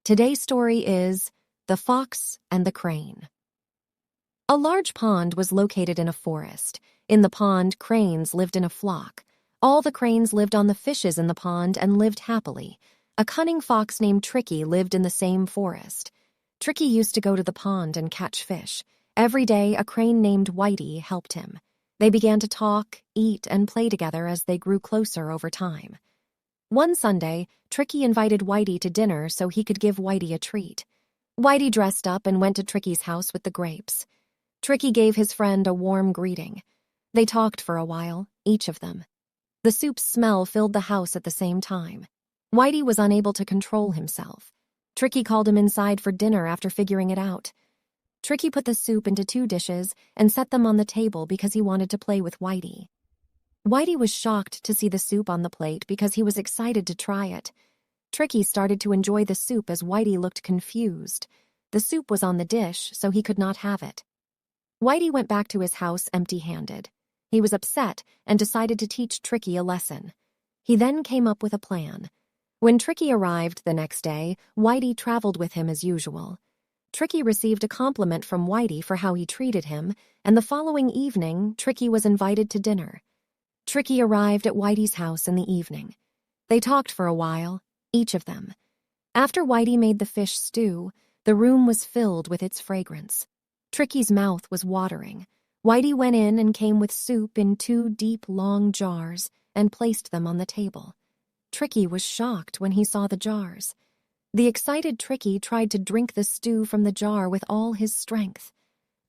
Today's story is The Fox and the Crane. A large pond was located in a forest. In the pond, cranes lived in a flock. All the cranes lived on the fishes in the pond and lived happily. A cunning fox named Tricky lived in the same forest. Tricky used to go to the pond and catch fish. Every day, a crane named Whitey helped him. They began to talk, eat, and play together as they grew closer over time. One Sunday, Tricky invited Whitey to dinner so he could give Whitey a treat. Whitey dressed up and went to Tricky's house with the grapes. Tricky gave his friend a warm greeting. They talked for a while, each of them. The soup's smell filled the house at the same time. Whitey was unable to control himself. Tricky called him inside for dinner after figuring it out. Tricky put the soup into 2 dishes and set them on the table because he wanted to play with Whitey. Whitey was shocked to see the soup on the plate because he was excited to try it. Tricky started to enjoy the soup as Whitey looked confused. The soup was on the dish, so he could not have it. Whitey went back to his house empty-handed. He was upset and decided to teach Tricky a lesson. He then came up with a plan. When Tricky arrived the next day, Whitey traveled with him as usual. Tricky received a compliment from Whitey for how he treated him, and the following evening, Tricky was invited to dinner. Tricky arrived at Whitey's house in the evening. They talked for a while, each of them. After Whitey made the fish stew, the room was filled with its fragrance. Tricky's mouth was watering. Whitey went in and came with soup in 2 deep, long jars and placed them on the table. Tricky was shocked when he saw the jars. The excited Tricky tried to drink the stew from the jar with all his strength.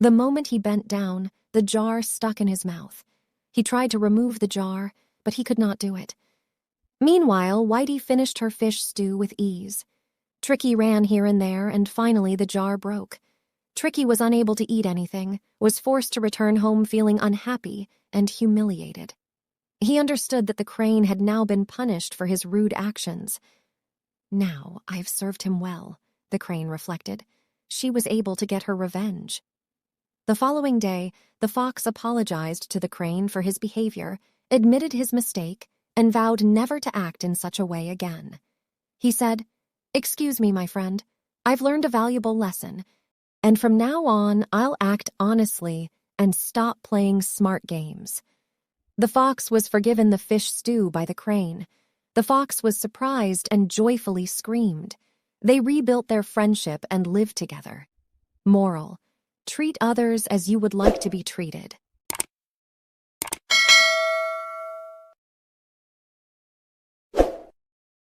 The moment he bent down, the jar stuck in his mouth. He tried to remove the jar, but he could not do it. Meanwhile, Whitey finished her fish stew with ease. Tricky ran here and there, and finally the jar broke. Tricky was unable to eat anything, was forced to return home feeling unhappy and humiliated. He understood that the crane had now been punished for his rude actions. Now I've served him well, the crane reflected. She was able to get her revenge. The following day, the fox apologized to the crane for his behavior, admitted his mistake, and vowed never to act in such a way again. He said, "Excuse me, my friend. I've learned a valuable lesson, and from now on I'll act honestly and stop playing smart games." The fox was forgiven the fish stew by the crane. The fox was surprised and joyfully screamed. They rebuilt their friendship and lived together. Moral: treat others as you would like to be treated.